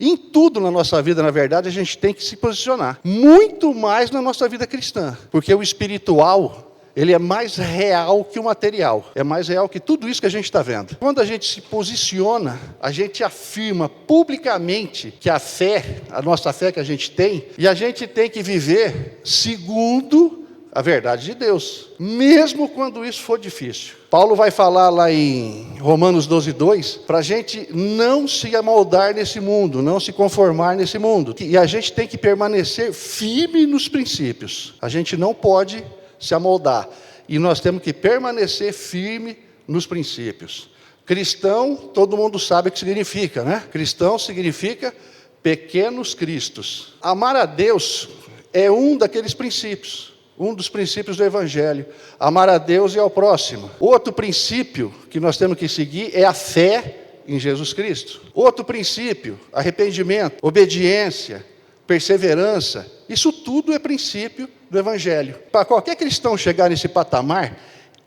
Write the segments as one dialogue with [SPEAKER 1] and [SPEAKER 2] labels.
[SPEAKER 1] Em tudo na nossa vida, na verdade, a gente tem que se posicionar. Muito mais na nossa vida cristã. Porque o espiritual, ele é mais real que o material. É mais real que tudo isso que a gente está vendo. Quando a gente se posiciona, a gente afirma publicamente que a fé, a nossa fé que a gente tem, e a gente tem que viver segundo a verdade de Deus, mesmo quando isso for difícil. Paulo vai falar lá em Romanos 12:2, para a gente não se amoldar nesse mundo, não se conformar nesse mundo. E a gente tem que permanecer firme nos princípios. A gente não pode se amoldar. E nós temos que permanecer firme nos princípios. Cristão, todo mundo sabe o que significa, né? Cristão significa pequenos cristos. Amar a Deus é um daqueles princípios. Um dos princípios do Evangelho, amar a Deus e ao próximo. Outro princípio que nós temos que seguir é a fé em Jesus Cristo. Outro princípio, arrependimento, obediência, perseverança. Isso tudo é princípio do Evangelho. Para qualquer cristão chegar nesse patamar,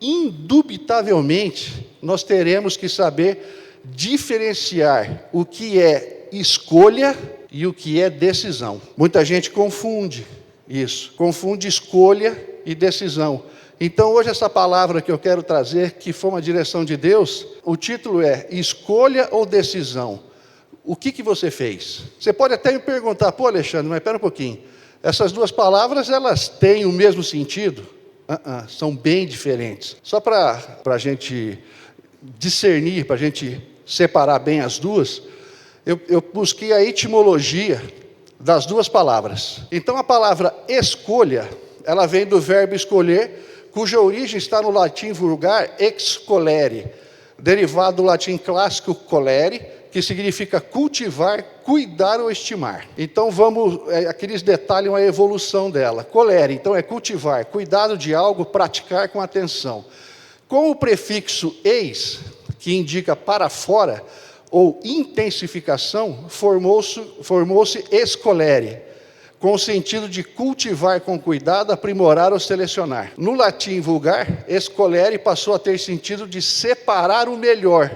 [SPEAKER 1] indubitavelmente, nós teremos que saber diferenciar o que é escolha e o que é decisão. Muita gente confunde isso, confunde escolha e decisão. Então hoje essa palavra que eu quero trazer, que foi uma direção de Deus, o título é escolha ou decisão. O que você fez? Você pode até me perguntar, pô Alexandre, mas espera um pouquinho, essas duas palavras elas têm o mesmo sentido? São bem diferentes. Só para a gente discernir, para a gente separar bem as duas, eu busquei a etimologia das duas palavras. Então a palavra escolha, ela vem do verbo escolher, cuja origem está no latim vulgar excolere, derivado do latim clássico colere, que significa cultivar, cuidar ou estimar. Então vamos, aqui eles detalham a evolução dela. Colere, então é cultivar, cuidado de algo, praticar com atenção. Com o prefixo eis, que indica para fora, ou intensificação, formou-se escolere, com o sentido de cultivar com cuidado, aprimorar ou selecionar. No latim vulgar, escolere passou a ter sentido de separar o melhor,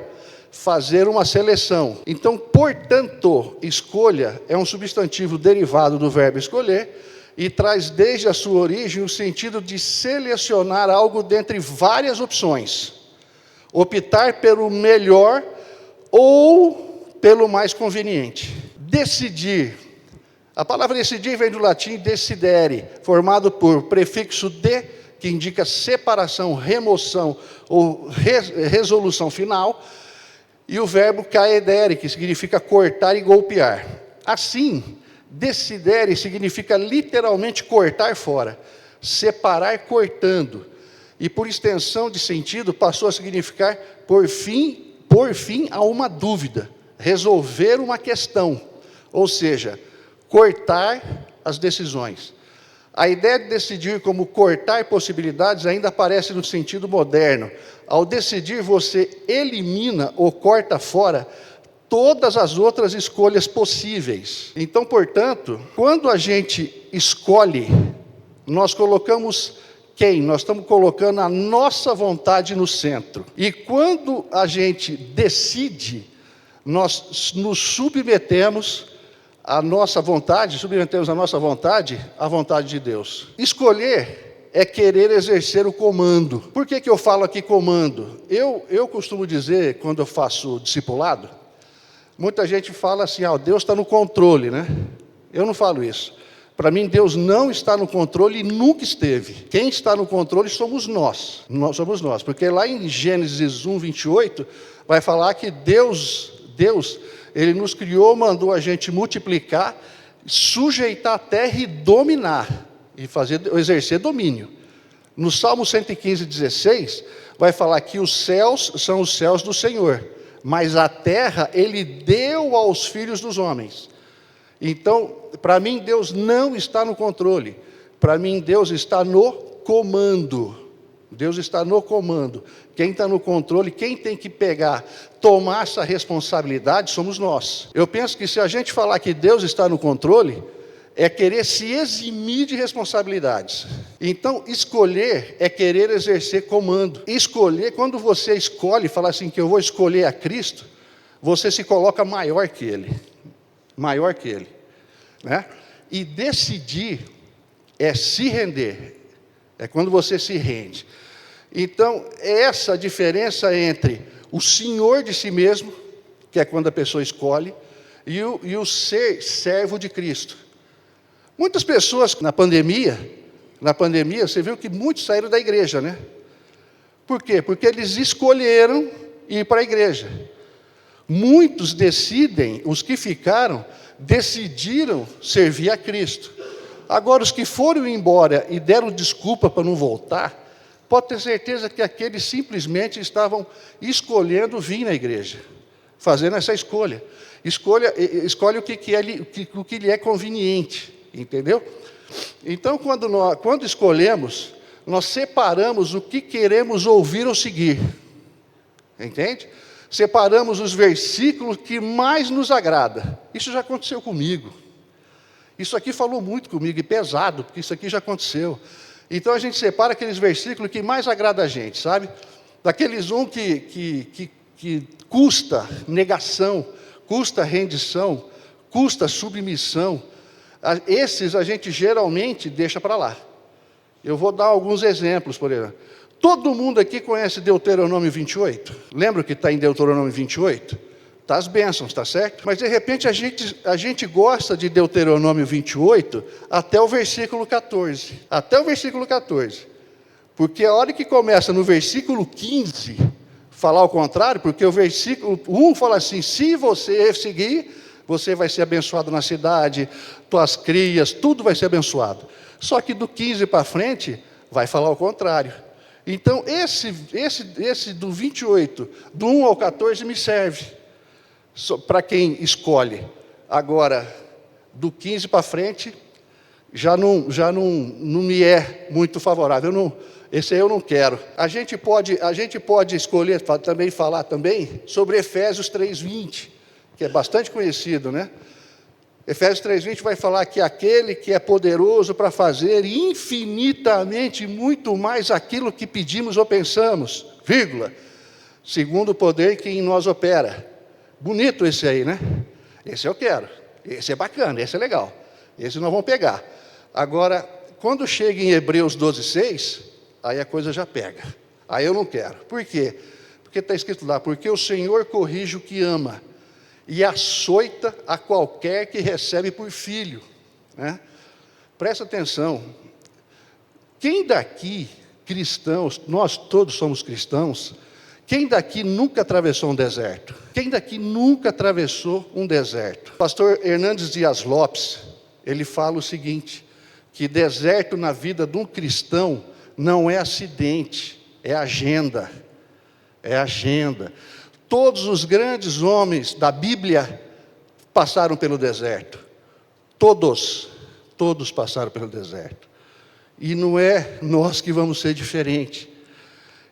[SPEAKER 1] fazer uma seleção. Então, portanto, escolha é um substantivo derivado do verbo escolher e traz desde a sua origem o sentido de selecionar algo dentre várias opções, optar pelo melhor ou pelo mais conveniente. Decidir. A palavra decidir vem do latim decidere, formado por prefixo de, que indica separação, remoção ou resolução final, e o verbo caedere, que significa cortar e golpear. Assim, decidere significa literalmente cortar fora, separar cortando, e por extensão de sentido passou a significar por fim a uma dúvida, resolver uma questão, ou seja, cortar as decisões. A ideia de decidir como cortar possibilidades ainda aparece no sentido moderno. Ao decidir, você elimina ou corta fora todas as outras escolhas possíveis. Então, portanto, quando a gente escolhe, nós colocamos quem? Nós estamos colocando a nossa vontade no centro. E quando a gente decide, nós nos submetemos à nossa vontade à vontade de Deus. Escolher é querer exercer o comando. Por que eu falo aqui comando? Eu costumo dizer, quando eu faço discipulado, muita gente fala assim, Deus está no controle, né? Eu não falo isso. Para mim, Deus não está no controle e nunca esteve. Quem está no controle somos nós. Somos nós. Porque lá em Gênesis 1:28, vai falar que Deus, Ele nos criou, mandou a gente multiplicar, sujeitar a terra e dominar. E exercer domínio. No Salmo 115:16, vai falar que os céus são os céus do Senhor, mas a terra Ele deu aos filhos dos homens. Então, para mim, Deus não está no controle. Para mim, Deus está no comando. Deus está no comando. Quem está no controle, quem tem que tomar essa responsabilidade, somos nós. Eu penso que se a gente falar que Deus está no controle, é querer se eximir de responsabilidades. Então, escolher é querer exercer comando. Escolher, quando você escolhe, falar assim, que eu vou escolher a Cristo, você se coloca maior que Ele. maior que ele, né? E decidir é se render, é quando você se rende. Então, é essa a diferença entre o senhor de si mesmo, que é quando a pessoa escolhe, e o ser servo de Cristo. Muitas pessoas na pandemia, você viu que muitos saíram da igreja, né? Por quê? Porque eles escolheram ir para a igreja. Muitos decidem, os que ficaram, decidiram servir a Cristo. Agora, os que foram embora e deram desculpa para não voltar, pode ter certeza que aqueles simplesmente estavam escolhendo vir na igreja, fazendo essa escolha. Escolhe o que lhe é conveniente, entendeu? Então, quando escolhemos, nós separamos o que queremos ouvir ou seguir, entende? Separamos os versículos que mais nos agrada. Isso já aconteceu comigo. Isso aqui falou muito comigo, e pesado, porque isso aqui já aconteceu. Então a gente separa aqueles versículos que mais agrada a gente, sabe? Daqueles que custa negação, custa rendição, custa submissão. Esses a gente geralmente deixa para lá. Eu vou dar alguns exemplos, por exemplo. Todo mundo aqui conhece Deuteronômio 28? Lembra que está em Deuteronômio 28? Está as bênçãos, está certo? Mas de repente a gente gosta de Deuteronômio 28 até o versículo 14. Até o versículo 14. Porque a hora que começa no versículo 15, falar o contrário, porque o versículo 1 fala assim: se você seguir, você vai ser abençoado na cidade, tuas crias, tudo vai ser abençoado. Só que do 15 para frente, vai falar o contrário. Então, esse do 28, do 1 ao 14, me serve para quem escolhe. Agora, do 15 para frente, já não me é muito favorável. Esse aí eu não quero. A gente pode escolher falar também sobre Efésios 3:20, que é bastante conhecido, né? Efésios 3:20 vai falar que aquele que é poderoso para fazer infinitamente muito mais aquilo que pedimos ou pensamos, vírgula, segundo o poder que em nós opera. Bonito esse aí, né? Esse eu quero. Esse é bacana, esse é legal. Esse nós vamos pegar. Agora, quando chega em Hebreus 12:6, aí a coisa já pega. Aí eu não quero. Por quê? Porque está escrito lá: porque o Senhor corrige o que ama e açoita a qualquer que recebe por filho, né? Presta atenção. Quem daqui, cristãos, nós todos somos cristãos, quem daqui nunca atravessou um deserto? Quem daqui nunca atravessou um deserto? Pastor Hernandes Dias Lopes, ele fala o seguinte, que deserto na vida de um cristão não é acidente, é agenda. É agenda. Todos os grandes homens da Bíblia passaram pelo deserto. Todos passaram pelo deserto. E não é nós que vamos ser diferentes.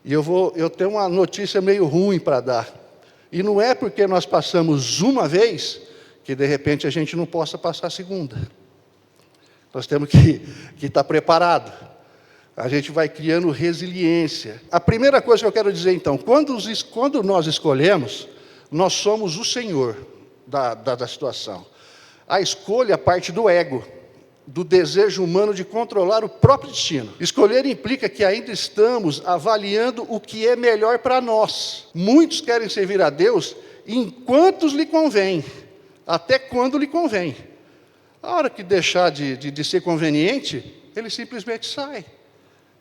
[SPEAKER 1] E eu tenho uma notícia meio ruim para dar. E não é porque nós passamos uma vez, que de repente a gente não possa passar a segunda. Nós temos que estar preparado. A gente vai criando resiliência. A primeira coisa que eu quero dizer, então, quando nós escolhemos, nós somos o Senhor da situação. A escolha parte do ego, do desejo humano de controlar o próprio destino. Escolher implica que ainda estamos avaliando o que é melhor para nós. Muitos querem servir a Deus enquanto lhe convém, até quando lhe convém. A hora que deixar de ser conveniente, ele simplesmente sai.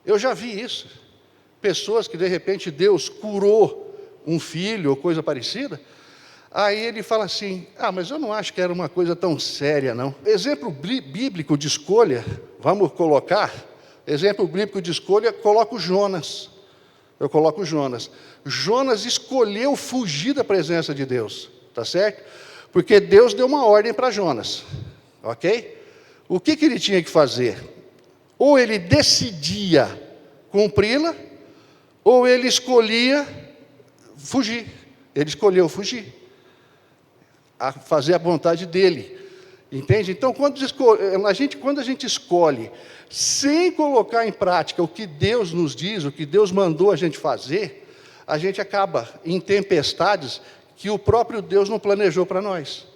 [SPEAKER 1] Eu já vi isso. Pessoas que, de repente, Deus curou um filho ou coisa parecida, aí ele fala assim: mas eu não acho que era uma coisa tão séria, não. Exemplo bíblico de escolha, vamos colocar, exemplo bíblico de escolha, coloco Jonas. Eu coloco Jonas. Jonas escolheu fugir da presença de Deus, tá certo? Porque Deus deu uma ordem para Jonas, ok? O que ele tinha que fazer? Ou ele decidia cumpri-la, ou ele escolhia fugir. Ele escolheu fugir, a fazer a vontade dele. Entende? Então, quando a gente escolhe, sem colocar em prática o que Deus nos diz, o que Deus mandou a gente fazer, a gente acaba em tempestades que o próprio Deus não planejou para nós.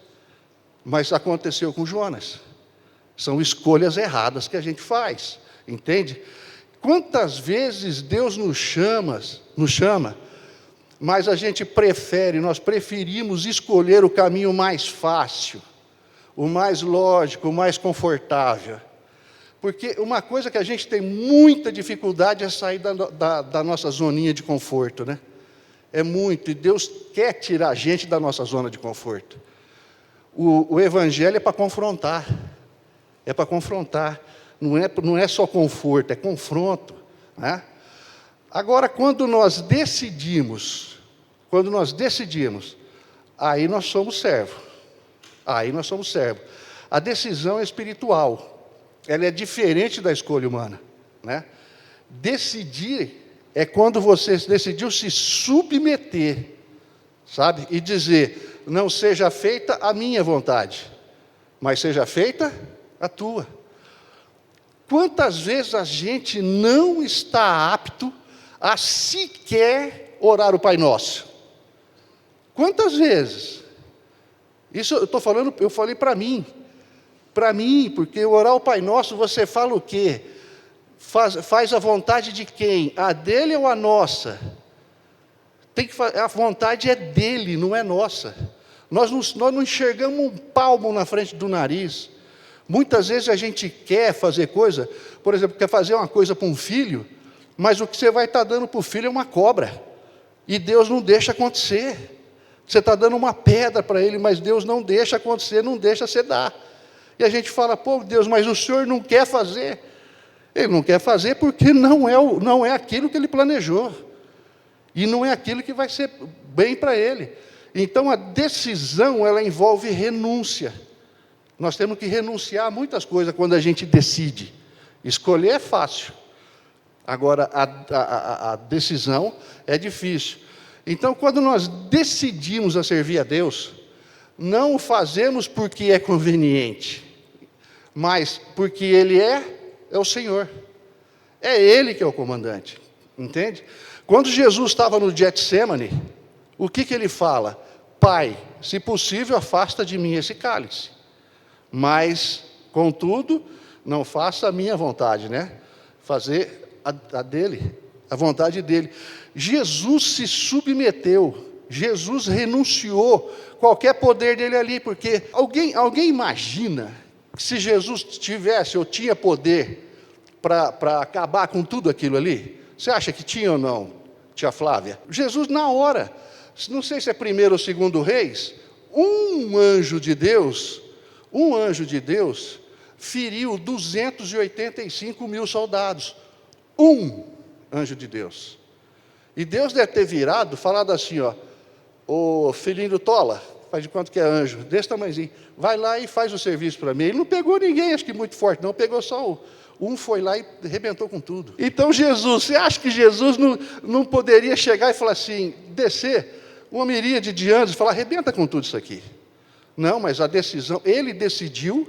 [SPEAKER 1] Mas aconteceu com Jonas. São escolhas erradas que a gente faz, entende? Quantas vezes Deus nos chama, mas a gente nós preferimos escolher o caminho mais fácil, o mais lógico, o mais confortável. Porque uma coisa que a gente tem muita dificuldade é sair da nossa zoninha de conforto, né? É muito, e Deus quer tirar a gente da nossa zona de conforto. O Evangelho é para confrontar, não é só conforto, é confronto, né? Agora, quando nós decidimos, aí nós somos servo, A decisão é espiritual, ela é diferente da escolha humana, né? Decidir é quando você decidiu se submeter, sabe? E dizer, não seja feita a minha vontade, mas seja feita a tua. Quantas vezes a gente não está apto a sequer orar o Pai Nosso? Quantas vezes? Isso eu falei para mim, porque orar o Pai Nosso, você fala o quê? Faz a vontade de quem? A dele ou a nossa? A vontade é dele, não é nossa. Nós não enxergamos um palmo na frente do nariz. Muitas vezes a gente quer fazer coisa, por exemplo, quer fazer uma coisa para um filho, mas o que você vai estar dando para o filho é uma cobra. E Deus não deixa acontecer. Você está dando uma pedra para ele, mas Deus não deixa acontecer, não deixa você dar. E a gente fala, pô, Deus, mas o Senhor não quer fazer. Ele não quer fazer porque não é aquilo que ele planejou. E não é aquilo que vai ser bem para ele. Então, a decisão, ela envolve renúncia. Nós temos que renunciar a muitas coisas quando a gente decide. Escolher é fácil. Agora, a decisão é difícil. Então, quando nós decidimos a servir a Deus, não o fazemos porque é conveniente, mas porque Ele é o Senhor. É Ele que é o comandante, entende? Quando Jesus estava no Getsêmani, o que Ele fala? Pai, se possível, afasta de mim esse cálice. Mas, contudo, não faça a minha vontade, né? Fazer a dele, a vontade dele. Jesus se submeteu, Jesus renunciou qualquer poder dele ali, porque alguém imagina que se Jesus tivesse ou tinha poder para acabar com tudo aquilo ali? Você acha que tinha ou não, tia Flávia? Jesus, na hora, não sei se é 1º ou 2º Reis, um anjo de Deus feriu 285 mil soldados. Um anjo de Deus. E Deus deve ter falado assim, ô filhinho do Tola, faz de quanto que é anjo, desse tamanhozinho, vai lá e faz o serviço para mim. Ele não pegou ninguém, acho que muito forte, não, pegou só um foi lá e arrebentou com tudo. Então Jesus, você acha que Jesus não poderia chegar e falar assim, descer uma miríade de anjos e falar, arrebenta com tudo isso aqui? Não, mas a decisão, ele decidiu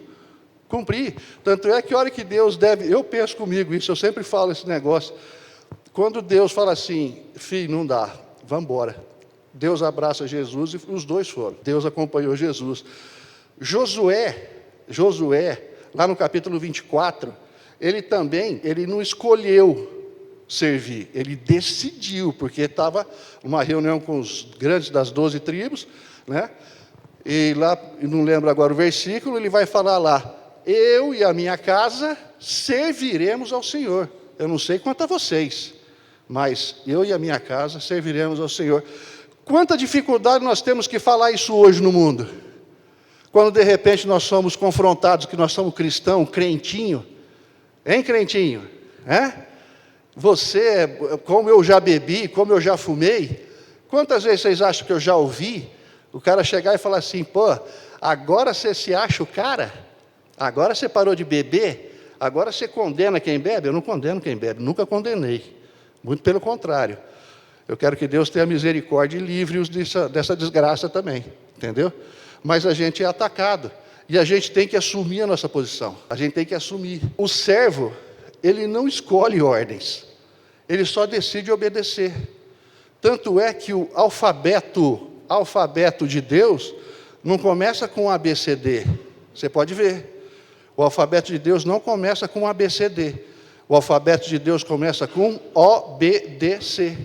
[SPEAKER 1] cumprir. Tanto é que a hora que Deus eu penso comigo isso, eu sempre falo esse negócio, quando Deus fala assim, filho, não dá, vamos embora. Deus abraça Jesus e os dois foram. Deus acompanhou Jesus. Josué, lá no capítulo 24, ele não escolheu servir, ele decidiu, porque estava numa reunião com os grandes das 12 tribos, né? E lá, não lembro agora o versículo, ele vai falar lá, eu e a minha casa serviremos ao Senhor. Eu não sei quanto a vocês, mas eu e a minha casa serviremos ao Senhor. Quanta dificuldade nós temos que falar isso hoje no mundo? Quando de repente nós somos confrontados que nós somos cristãos, crentinho. Hein, crentinho? Você, como eu já bebi, como eu já fumei, quantas vezes vocês acham que eu já ouvi o cara chegar e falar assim, pô, agora você se acha o cara? Agora você parou de beber? Agora você condena quem bebe? Eu não condeno quem bebe, nunca condenei. Muito pelo contrário. Eu quero que Deus tenha misericórdia e livre-os dessa desgraça também, entendeu? Mas a gente é atacado, e a gente tem que assumir a nossa posição, a gente tem que assumir. O servo, ele não escolhe ordens, ele só decide obedecer. Tanto é que o alfabeto de Deus não começa com ABCD. Você pode ver. O alfabeto de Deus não começa com ABCD. O alfabeto de Deus começa com OBDC.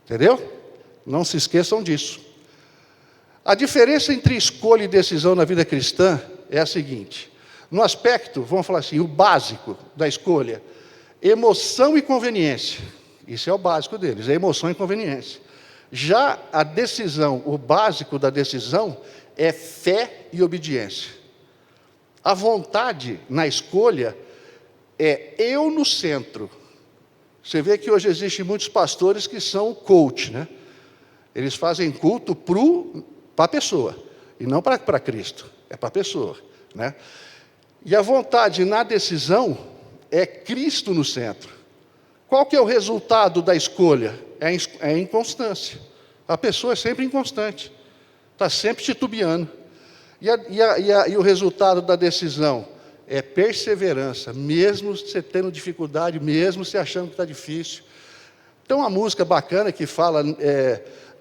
[SPEAKER 1] Entendeu? Não se esqueçam disso. A diferença entre escolha e decisão na vida cristã é a seguinte. No aspecto, vamos falar assim, o básico da escolha, emoção e conveniência. Isso é o básico deles, é emoção e conveniência. Já a decisão, o básico da decisão é fé e obediência. A vontade na escolha é eu no centro. Você vê que hoje existem muitos pastores que são coach, né? Eles fazem culto para a pessoa, e não para Cristo, é para a pessoa, né? E a vontade na decisão é Cristo no centro. Qual que é o resultado da escolha? É a inconstância. A pessoa é sempre inconstante, está sempre titubeando. E o resultado da decisão é perseverança, mesmo você tendo dificuldade, mesmo você achando que está difícil. Tem uma música bacana que fala,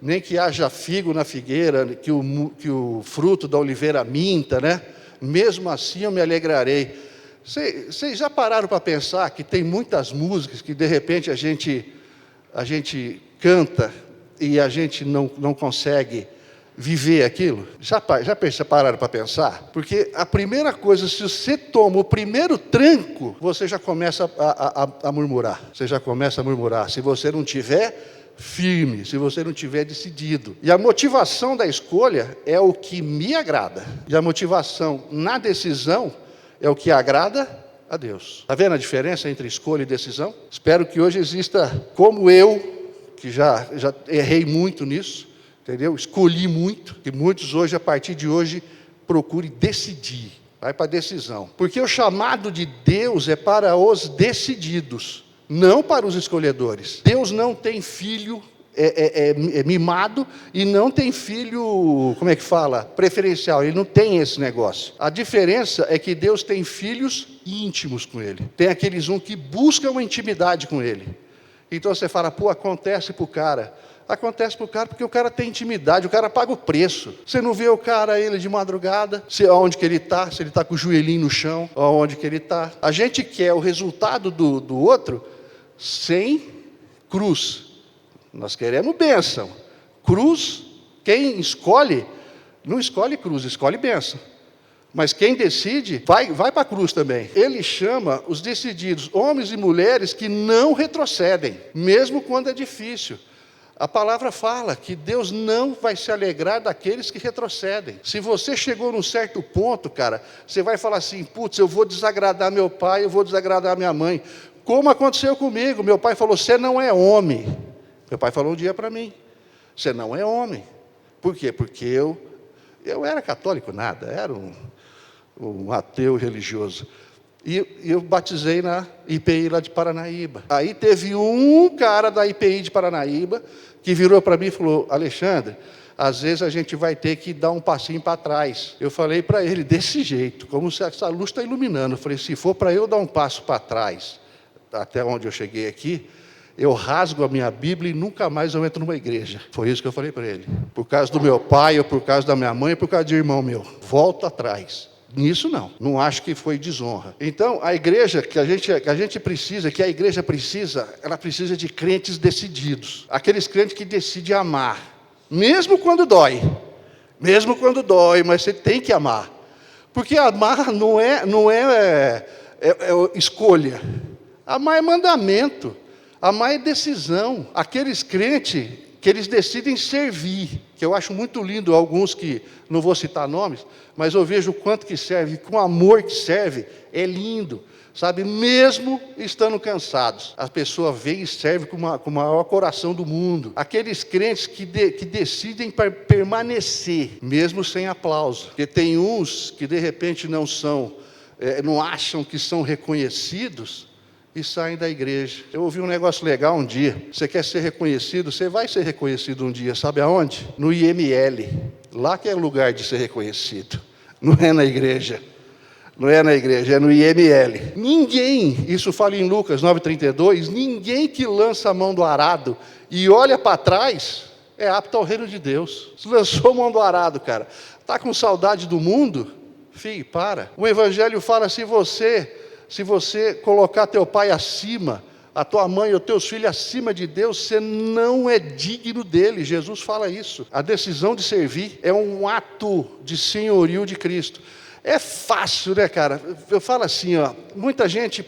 [SPEAKER 1] nem que haja figo na figueira, que o fruto da oliveira minta, né? Mesmo assim eu me alegrarei. Vocês já pararam para pensar que tem muitas músicas que de repente a gente canta e a gente não consegue viver aquilo? Já pararam para pensar? Porque a primeira coisa, se você toma o primeiro tranco, você já começa a murmurar. Você já começa a murmurar. Se você não tiver firme, se você não tiver decidido. E a motivação da escolha é o que me agrada. E a motivação na decisão é o que agrada a Deus. Está vendo a diferença entre escolha e decisão? Espero que hoje exista, como eu, que já errei muito nisso, entendeu? Escolhi muito, e muitos hoje, a partir de hoje, procurem decidir. Vai para a decisão. Porque o chamado de Deus é para os decididos, não para os escolhedores. Deus não tem filho mimado e não tem filho, como é que fala? Preferencial. Ele não tem esse negócio. A diferença é que Deus tem filhos íntimos com Ele. Tem aqueles que buscam uma intimidade com Ele. Então você fala, acontece para o cara. Acontece para o cara porque o cara tem intimidade, o cara paga o preço. Você não vê o cara, ele de madrugada, onde que ele está, se ele está com o joelhinho no chão, onde que ele está. A gente quer o resultado do outro sem cruz. Nós queremos bênção. Cruz, quem escolhe, não escolhe cruz, escolhe bênção. Mas quem decide, vai para a cruz também. Ele chama os decididos, homens e mulheres que não retrocedem, mesmo quando é difícil. A palavra fala que Deus não vai se alegrar daqueles que retrocedem. Se você chegou num certo ponto, cara, você vai falar assim, eu vou desagradar meu pai, eu vou desagradar minha mãe. Como aconteceu comigo, meu pai falou, você não é homem. Meu pai falou um dia para mim, você não é homem. Por quê? Porque eu era católico nada, era um ateu religioso. E eu batizei na IPI lá de Paranaíba. Aí teve um cara da IPI de Paranaíba que virou para mim e falou, Alexandre, às vezes a gente vai ter que dar um passinho para trás. Eu falei para ele desse jeito, como se essa luz está iluminando. Eu falei, se for para eu dar um passo para trás, até onde eu cheguei aqui, eu rasgo a minha Bíblia e nunca mais eu entro numa igreja. Foi isso que eu falei para ele. Por causa do meu pai, ou por causa da minha mãe, ou por causa de irmão meu. Volta atrás. Nisso não acho que foi desonra. Então, a igreja que a gente precisa, que a igreja precisa, ela precisa de crentes decididos. Aqueles crentes que decidem amar, mesmo quando dói. Mesmo quando dói, mas você tem que amar. Porque amar não é escolha. Amar é mandamento. Amar é decisão. Aqueles crentes que eles decidem servir, que eu acho muito lindo, alguns que, não vou citar nomes, mas eu vejo o quanto que serve, com o amor que serve, é lindo, sabe? Mesmo estando cansados, a pessoa vem e serve com o maior coração do mundo. Aqueles crentes que decidem permanecer, mesmo sem aplauso, porque tem uns que de repente não acham que são reconhecidos, e saem da igreja. Eu ouvi um negócio legal um dia. Você quer ser reconhecido? Você vai ser reconhecido um dia. Sabe aonde? No IML. Lá que é o lugar de ser reconhecido. Não é na igreja. Não é na igreja, é no IML. Ninguém, isso fala em Lucas 9,32, ninguém que lança a mão do arado e olha para trás é apto ao reino de Deus. Se lançou mão do arado, cara. Está com saudade do mundo? Filho, para. O Evangelho fala, se você colocar teu pai acima, a tua mãe ou teus filhos acima de Deus, você não é digno dele. Jesus fala isso. A decisão de servir é um ato de senhorio de Cristo. É fácil, né, cara? Eu falo assim, ó, muita gente,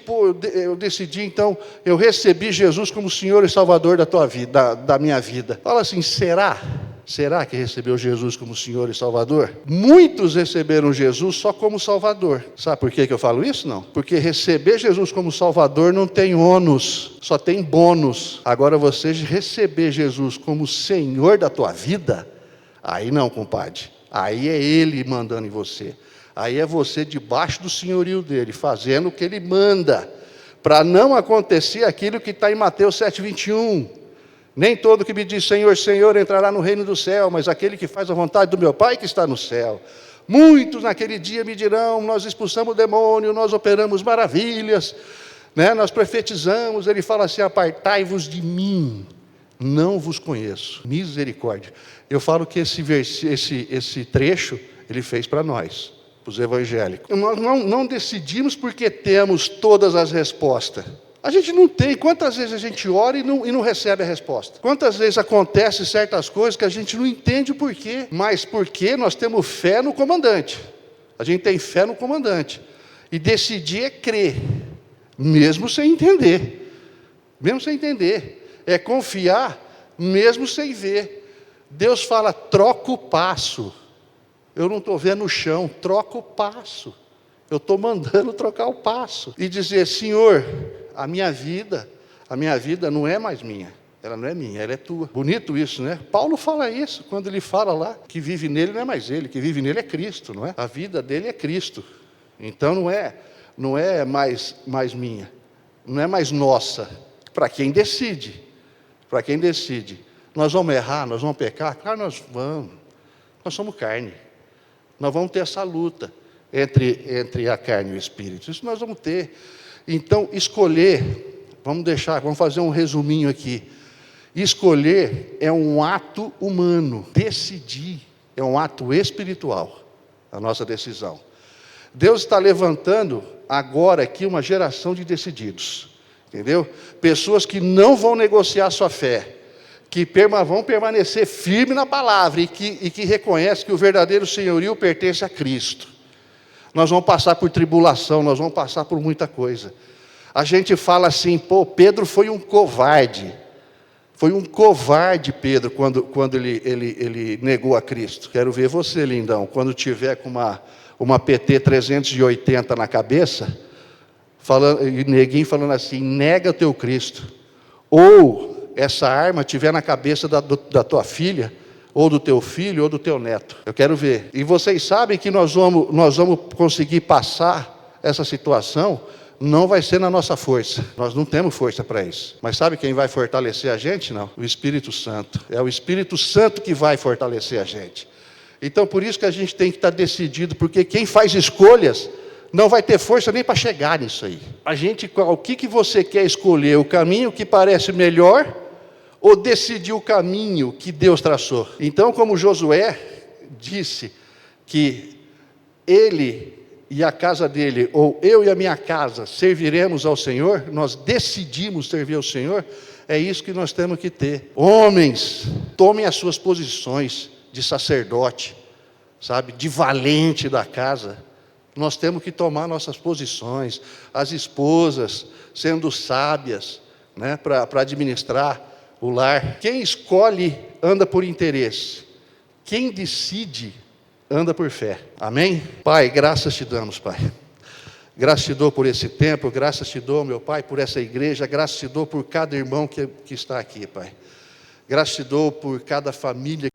[SPEAKER 1] eu decidi, então, eu recebi Jesus como Senhor e Salvador da tua vida, da minha vida. Fala assim, será? Será que recebeu Jesus como Senhor e Salvador? Muitos receberam Jesus só como Salvador. Sabe por que eu falo isso? Não. Porque receber Jesus como Salvador não tem ônus, só tem bônus. Agora você receber Jesus como Senhor da tua vida, aí não, compadre. Aí é Ele mandando em você. Aí é você debaixo do senhorio dele, fazendo o que ele manda, para não acontecer aquilo que está em Mateus 7,21. Nem todo que me diz Senhor, Senhor entrará no reino do céu, mas aquele que faz a vontade do meu Pai que está no céu. Muitos naquele dia me dirão, nós expulsamos o demônio, nós operamos maravilhas, né? Nós profetizamos. Ele fala assim, apartai-vos de mim, não vos conheço. Misericórdia. Eu falo que esse trecho ele fez para nós, para os evangélicos. Nós não decidimos porque temos todas as respostas. A gente não tem. Quantas vezes a gente ora e não recebe a resposta? Quantas vezes acontecem certas coisas que a gente não entende o porquê? Mas porque nós temos fé no comandante. A gente tem fé no comandante. E decidir é crer, mesmo sem entender. Mesmo sem entender. É confiar, mesmo sem ver. Deus fala, troca o passo. Eu não estou vendo o chão, troca o passo. Eu estou mandando trocar o passo. E dizer, Senhor, a minha vida não é mais minha. Ela não é minha, ela é tua. Bonito isso, né? Paulo fala isso, quando ele fala lá, que vive nele não é mais ele, que vive nele é Cristo, não é? A vida dele é Cristo. Então não é mais minha, não é mais nossa. Para quem decide, Nós vamos errar, nós vamos pecar? Claro, nós vamos. Nós somos carne. Nós vamos ter essa luta entre a carne e o espírito. Isso nós vamos ter. Então, escolher, vamos fazer um resuminho aqui. Escolher é um ato humano. Decidir é um ato espiritual. A nossa decisão. Deus está levantando agora aqui uma geração de decididos. Entendeu? Pessoas que não vão negociar sua fé. Que vão permanecer firmes na palavra e que reconhecem que o verdadeiro senhorio pertence a Cristo. Nós vamos passar por tribulação, nós vamos passar por muita coisa. A gente fala assim, Pedro foi um covarde. Foi um covarde, Pedro, quando ele negou a Cristo. Quero ver você, lindão, quando tiver com uma PT 380 na cabeça, e neguinho falando assim, nega o teu Cristo. Ou essa arma estiver na cabeça da tua filha, ou do teu filho, ou do teu neto. Eu quero ver. E vocês sabem que nós vamos conseguir passar essa situação, não vai ser na nossa força. Nós não temos força para isso. Mas sabe quem vai fortalecer a gente? Não. O Espírito Santo. É o Espírito Santo que vai fortalecer a gente. Então, por isso que a gente tem que estar decidido, porque quem faz escolhas não vai ter força nem para chegar nisso aí. O que você quer escolher? O caminho que parece melhor ou decidir o caminho que Deus traçou? Então, como Josué disse que ele e a casa dele, ou eu e a minha casa, serviremos ao Senhor, nós decidimos servir ao Senhor, é isso que nós temos que ter. Homens, tomem as suas posições de sacerdote, sabe, de valente da casa. Nós temos que tomar nossas posições, as esposas sendo sábias, né, para administrar o lar. Quem escolhe anda por interesse. Quem decide anda por fé. Amém? Pai, graças te damos, Pai. Graças te dou por esse tempo, graças te dou, meu Pai, por essa igreja, graças te dou por cada irmão que está aqui, Pai. Graças te dou por cada família